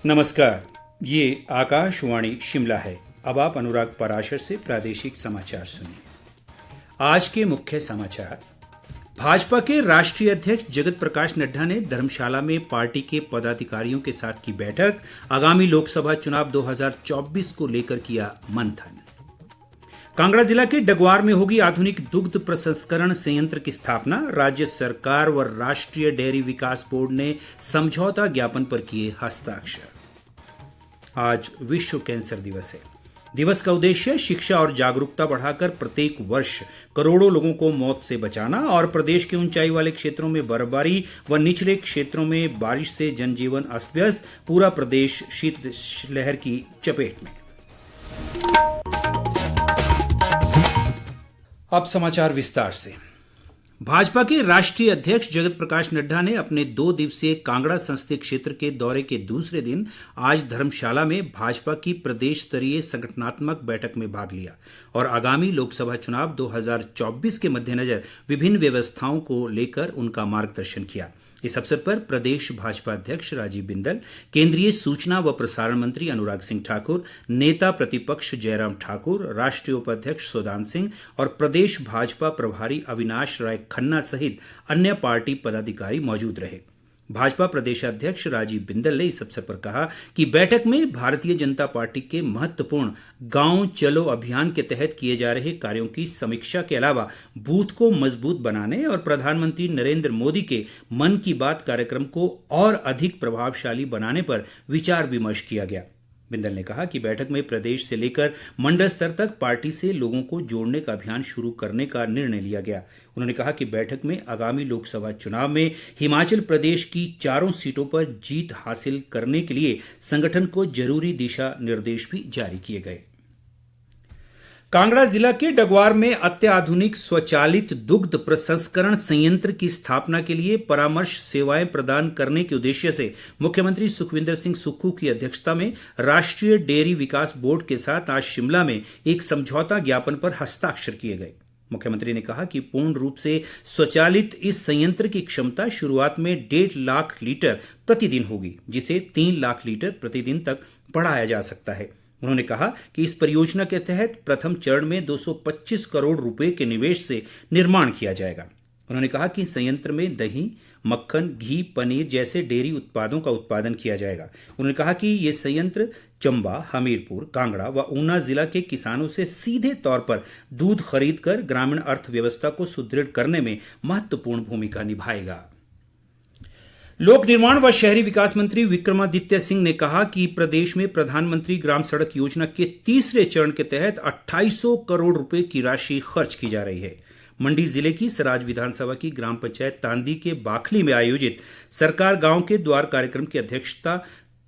नमस्कार, ये आकाशवाणी शिमला है। अब आप अनुराग पराशर से प्रादेशिक समाचार सुनिए। आज के मुख्य समाचार। भाजपा के राष्ट्रीय अध्यक्ष जगत प्रकाश नड्डा ने धर्मशाला में पार्टी के पदाधिकारियों के साथ की बैठक। आगामी लोकसभा चुनाव 2024 को लेकर किया मंथन। कांगड़ा जिला के डगवार में होगी आधुनिक दुग्ध प्रसंस्करण संयंत्र की स्थापना। राज्य सरकार व राष्ट्रीय डेयरी विकास बोर्ड ने समझौता ज्ञापन पर किए हस्ताक्षर। आज विश्व कैंसर दिवस है। दिवस का उद्देश्य शिक्षा और जागरूकता बढ़ाकर प्रत्येक वर्ष करोड़ों लोगों को मौत से बचाना और प्रदेश के ऊंचाई वाले क्षेत्रों में बर्फबारी व निचले क्षेत्रों में बारिश से जनजीवन अस्त व्यस्त, पूरा प्रदेश शीतलहर की चपेट में। अब समाचार विस्तार से। भाजपा के राष्ट्रीय अध्यक्ष जगत प्रकाश नड्डा ने अपने 2 दिवसीय कांगड़ा संसदीय क्षेत्र के दौरे के दूसरे दिन आज धर्मशाला में भाजपा की प्रदेश स्तरीय संगठनात्मक बैठक में भाग लिया और आगामी लोकसभा चुनाव 2024 के मद्देनजर विभिन्न व्यवस्थाओं को लेकर उनका मार्गदर्शन किया। इस अवसर पर प्रदेश भाजपा अध्यक्ष राजीव बिंदल, केंद्रीय सूचना व प्रसारण मंत्री अनुराग सिंह ठाकुर, नेता प्रतिपक्ष जयराम ठाकुर, राष्ट्रीय उपाध्यक्ष सौदान सिंह और प्रदेश भाजपा प्रभारी अविनाश राय खन्ना सहित अन्य पार्टी पदाधिकारी मौजूद रहे। भाजपा प्रदेशाध्यक्ष राजीव बिंदल ने इस अवसर पर कहा कि बैठक में भारतीय जनता पार्टी के महत्वपूर्ण गांव चलो अभियान के तहत किए जा रहे कार्यों की समीक्षा के अलावा बूथ को मजबूत बनाने और प्रधानमंत्री नरेंद्र मोदी के मन की बात कार्यक्रम को और अधिक प्रभावशाली बनाने पर विचार विमर्श किया गया। बिंदल ने कहा कि बैठक में प्रदेश से लेकर मंडल स्तर तक पार्टी से लोगों को जोड़ने का अभियान शुरू करने का निर्णय लिया गया। उन्होंने कहा कि बैठक में आगामी लोकसभा चुनाव में हिमाचल प्रदेश की 4 सीटों पर जीत हासिल करने के लिए संगठन को जरूरी दिशा निर्देश भी जारी किए गए। कांगड़ा जिला के डगवार में अत्याधुनिक स्वचालित दुग्ध प्रसंस्करण संयंत्र की स्थापना के लिए परामर्श सेवाएं प्रदान करने के उद्देश्य से मुख्यमंत्री सुखविंदर सिंह सुक्खू की अध्यक्षता में राष्ट्रीय डेयरी विकास बोर्ड के साथ आज शिमला में एक समझौता ज्ञापन पर हस्ताक्षर किए गए। मुख्यमंत्री ने कहा कि पूर्ण रूप से स्वचालित इस संयंत्र की क्षमता शुरुआत में 1.5 लाख लीटर प्रतिदिन होगी, जिसे 3 लाख लीटर प्रतिदिन तक बढ़ाया जा सकता है। उन्होंने कहा कि इस परियोजना के तहत प्रथम चरण में 225 करोड़ रुपए के निवेश से निर्माण किया जाएगा। उन्होंने कहा कि संयंत्र में दही, मक्खन, घी, पनीर जैसे डेयरी उत्पादों का उत्पादन किया जाएगा। उन्होंने कहा कि ये संयंत्र चंबा, हमीरपुर, कांगड़ा व ऊना जिला के किसानों से सीधे तौर पर दूध खरीदकर ग्रामीण अर्थव्यवस्था को सुदृढ़ करने में महत्वपूर्ण भूमिका निभाएगा। लोक निर्माण व शहरी विकास मंत्री विक्रमादित्य सिंह ने कहा कि प्रदेश में प्रधानमंत्री ग्राम सड़क योजना के तीसरे चरण के तहत 2800 करोड़ रुपए की राशि खर्च की जा रही है। मंडी जिले की सराज विधानसभा की ग्राम पंचायत तांदी के बाखली में आयोजित सरकार गांव के द्वार कार्यक्रम की अध्यक्षता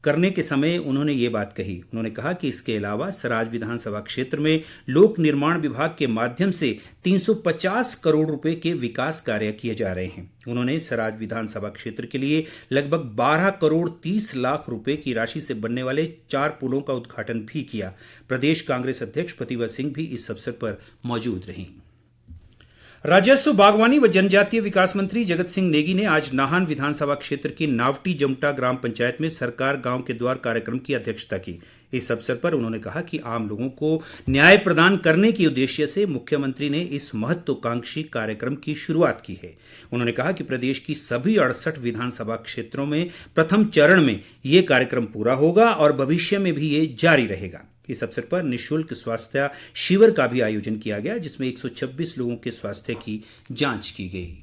करने के समय उन्होंने ये बात कही। उन्होंने कहा कि इसके अलावा सराज विधानसभा क्षेत्र में लोक निर्माण विभाग के माध्यम से 350 करोड़ रुपए के विकास कार्य किए जा रहे हैं। उन्होंने सराज विधानसभा क्षेत्र के लिए लगभग 12 करोड़ 30 लाख रुपए की राशि से बनने वाले 4 पुलों का उद्घाटन भी किया। प्रदेश कांग्रेस अध्यक्ष प्रतिभा सिंह भी इस अवसर पर मौजूद रहीं। राजस्व, बागवानी व जनजातीय विकास मंत्री जगत सिंह नेगी ने आज नाहन विधानसभा क्षेत्र की नावटी जमटा ग्राम पंचायत में सरकार गांव के द्वार कार्यक्रम की अध्यक्षता की। इस अवसर पर उन्होंने कहा कि आम लोगों को न्याय प्रदान करने के उद्देश्य से मुख्यमंत्री ने इस महत्वाकांक्षी कार्यक्रम की शुरुआत की है। उन्होंने कहा कि प्रदेश की सभी 68 विधानसभा क्षेत्रों में प्रथम चरण में ये कार्यक्रम पूरा होगा और भविष्य में भी ये जारी रहेगा। इस अवसर पर निःशुल्क स्वास्थ्य शिविर का भी आयोजन किया गया, जिसमें 126 लोगों के स्वास्थ्य की जांच की गई।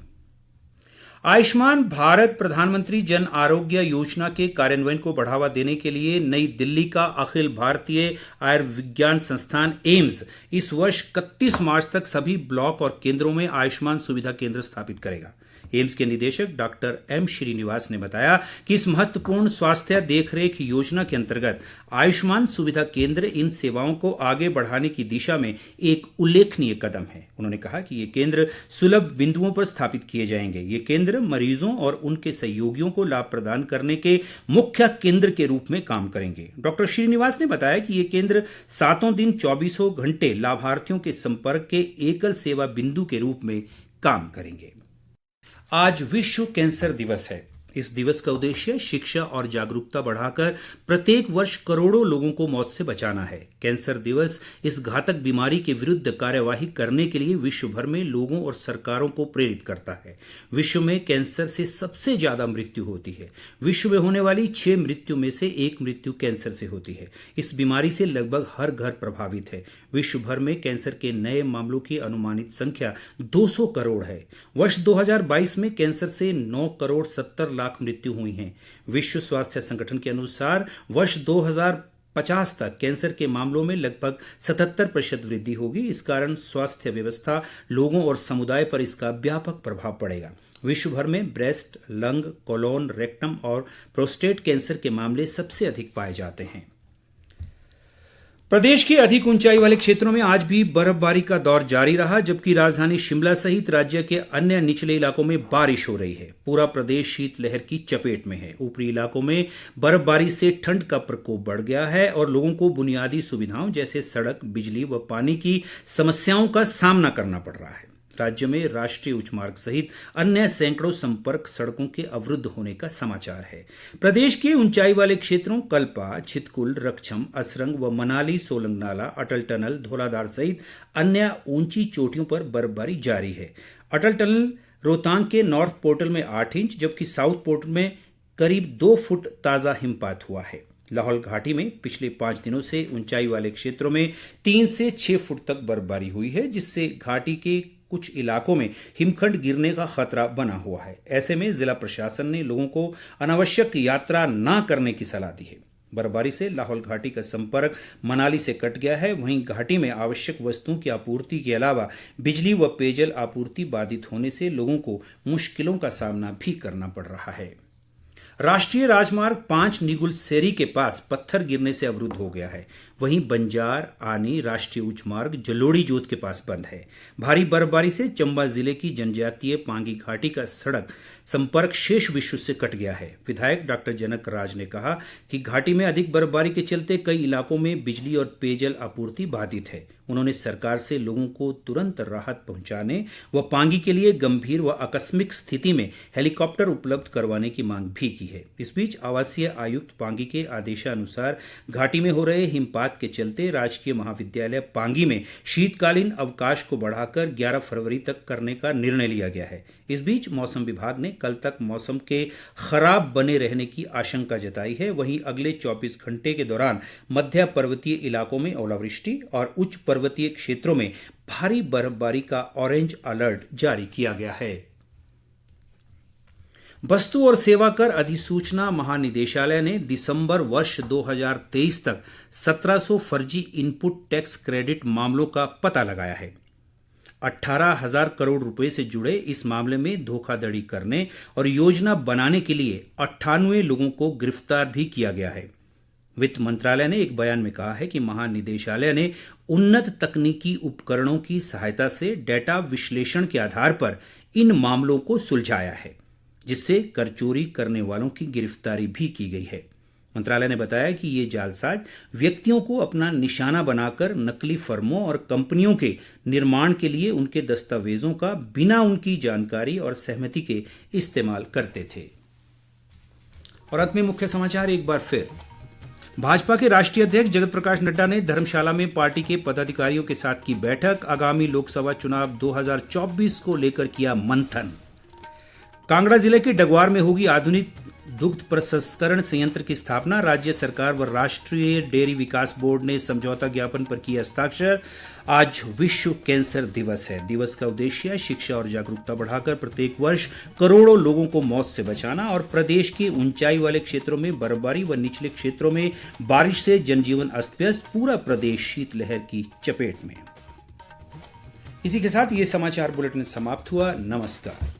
आयुष्मान भारत प्रधानमंत्री जन आरोग्य योजना के कार्यान्वयन को बढ़ावा देने के लिए नई दिल्ली का अखिल भारतीय आयुर्विज्ञान संस्थान एम्स इस वर्ष 31 मार्च तक सभी ब्लॉक और केंद्रों में आयुष्मान सुविधा केंद्र स्थापित करेगा। एम्स के निदेशक डॉक्टर एम श्रीनिवास ने बताया कि इस महत्वपूर्ण स्वास्थ्य देखरेख योजना के अंतर्गत आयुष्मान सुविधा केंद्र इन सेवाओं को आगे बढ़ाने की दिशा में एक उल्लेखनीय कदम है। उन्होंने कहा कि ये केंद्र सुलभ बिंदुओं पर स्थापित किए जाएंगे। ये केंद्र मरीजों और उनके सहयोगियों को लाभ प्रदान करने के मुख्य केंद्र के रूप में काम करेंगे। डॉक्टर श्रीनिवास ने बताया कि ये केंद्र 7 दिन 24 घंटे लाभार्थियों के संपर्क के एकल सेवा बिंदु के रूप में काम करेंगे। आज विश्व कैंसर दिवस है। इस दिवस का उद्देश्य शिक्षा और जागरूकता बढ़ाकर प्रत्येक वर्ष करोड़ों लोगों को मौत से बचाना है। कैंसर दिवस इस घातक बीमारी के विरुद्ध कार्यवाही करने के लिए विश्व भर में लोगों और सरकारों को प्रेरित करता है। विश्व में कैंसर से सबसे ज्यादा मृत्यु होती है। विश्व में होने वाली 6 मृत्यु में से 1 मृत्यु कैंसर से होती है। इस बीमारी से लगभग हर घर प्रभावित है। विश्व भर में कैंसर के नए मामलों की अनुमानित संख्या 200 करोड़ है। वर्ष 2022 में कैंसर से 9 करोड़ 70 लाख मृत्यु हुई हैं। विश्व स्वास्थ्य संगठन के अनुसार वर्ष 2050 तक कैंसर के मामलों में लगभग 77% वृद्धि होगी। इस कारण स्वास्थ्य व्यवस्था, लोगों और समुदाय पर इसका व्यापक प्रभाव पड़ेगा। विश्व भर में ब्रेस्ट, लंग, कोलोन, रेक्टम और प्रोस्टेट कैंसर के मामले सबसे अधिक पाए जाते हैं। प्रदेश के अधिक ऊंचाई वाले क्षेत्रों में आज भी बर्फबारी का दौर जारी रहा, जबकि राजधानी शिमला सहित राज्य के अन्य निचले इलाकों में बारिश हो रही है। पूरा प्रदेश शीतलहर की चपेट में है। ऊपरी इलाकों में बर्फबारी से ठंड का प्रकोप बढ़ गया है और लोगों को बुनियादी सुविधाओं जैसे सड़क, बिजली व पानी की समस्याओं का सामना करना पड़ रहा है। राज्य में राष्ट्रीय उच्च मार्ग सहित अन्य सैकड़ों संपर्क सड़कों के अवरुद्ध होने का समाचार है। प्रदेश के ऊंचाई वाले क्षेत्रों कल्पा, छितकुल, रक्षम, असरंग व मनाली, सोलंग नाला, अटल टनल, धौलाधार सहित अन्य ऊंची चोटियों पर बर्फबारी जारी है। अटल टनल रोहतांग के नॉर्थ पोर्टल में 8 इंच जबकि साउथ पोर्टल में करीब 2 फुट ताजा हिमपात हुआ है। लाहौल घाटी में पिछले 5 दिनों से ऊंचाई वाले क्षेत्रों में 3 से 6 फुट तक बर्फबारी हुई है, जिससे घाटी के कुछ इलाकों में हिमखंड गिरने का खतरा बना हुआ है। ऐसे में जिला प्रशासन ने लोगों को अनावश्यक यात्रा न करने की सलाह दी है। बर्फबारी से लाहौल घाटी का संपर्क मनाली से कट गया है। वहीं घाटी में आवश्यक वस्तुओं की आपूर्ति के अलावा बिजली व पेयजल आपूर्ति बाधित होने से लोगों को मुश्किलों का सामना भी करना पड़ रहा है। राष्ट्रीय राजमार्ग 5 निगुल सेरी के पास पत्थर गिरने से अवरुद्ध हो गया है। वहीं बंजार आनी राष्ट्रीय उच्च मार्ग जलोड़ी जोत के पास बंद है। भारी बर्फबारी से चंबा जिले की जनजातीय पांगी घाटी का सड़क संपर्क शेष विश्व से कट गया है। विधायक डॉक्टर जनक राज ने कहा कि घाटी में अधिक बर्फबारी के चलते कई इलाकों में बिजली और पेयजल आपूर्ति बाधित है। उन्होंने सरकार से लोगों को तुरंत राहत पहुंचाने व पांगी के लिए गंभीर व आकस्मिक स्थिति में हेलीकॉप्टर उपलब्ध करवाने की मांग भी की है। इस बीच आवासीय आयुक्त पांगी के आदेशानुसार घाटी में हो रहे हिमपात के चलते राजकीय महाविद्यालय पांगी में शीतकालीन अवकाश को बढ़ाकर 11 फरवरी तक करने का निर्णय लिया गया है। इस बीच मौसम विभाग ने कल तक मौसम के खराब बने रहने की आशंका जताई है। वहीं अगले 24 घंटे के दौरान मध्य पर्वतीय इलाकों में ओलावृष्टि और उच्च पर्वतीय क्षेत्रों में भारी बर्फबारी का ऑरेंज अलर्ट जारी किया गया है। वस्तु और सेवा कर अधिसूचना महानिदेशालय ने दिसंबर वर्ष 2023 तक 1700 फर्जी इनपुट टैक्स क्रेडिट मामलों का पता लगाया है। 18,000 करोड़ रुपए से जुड़े इस मामले में धोखाधड़ी करने और योजना बनाने के लिए 98 लोगों को गिरफ्तार भी किया गया है। वित्त मंत्रालय ने एक बयान में कहा है कि महानिदेशालय ने उन्नत तकनीकी उपकरणों की सहायता से डेटा विश्लेषण के आधार पर इन मामलों को सुलझाया है, जिससे कर चोरी करने वालों की गिरफ्तारी भी की गई है। मंत्रालय ने बताया कि ये जालसाज व्यक्तियों को अपना निशाना बनाकर नकली फर्मों और कंपनियों के निर्माण के लिए उनके दस्तावेजों का बिना उनकी जानकारी और सहमति के इस्तेमाल करते थे। और अंत में मुख्य समाचार एक बार फिर। भाजपा के राष्ट्रीय अध्यक्ष जगत प्रकाश नड्डा ने धर्मशाला में पार्टी के पदाधिकारियों के साथ की बैठक। आगामी लोकसभा चुनाव 2024 को लेकर किया मंथन। कांगड़ा जिले के डगवार में होगी आधुनिक दुग्ध प्रसंस्करण संयंत्र की स्थापना। राज्य सरकार व राष्ट्रीय डेयरी विकास बोर्ड ने समझौता ज्ञापन पर किया हस्ताक्षर। आज विश्व कैंसर दिवस है। दिवस का उद्देश्य शिक्षा और जागरूकता बढ़ाकर प्रत्येक वर्ष करोड़ों लोगों को मौत से बचाना और प्रदेश के ऊंचाई वाले क्षेत्रों में बर्फबारी व निचले क्षेत्रों में बारिश से जनजीवन अस्त व्यस्त, पूरा प्रदेश शीतलहर की चपेट में। इसी के साथ ये समाचार बुलेटिन समाप्त हुआ। नमस्कार।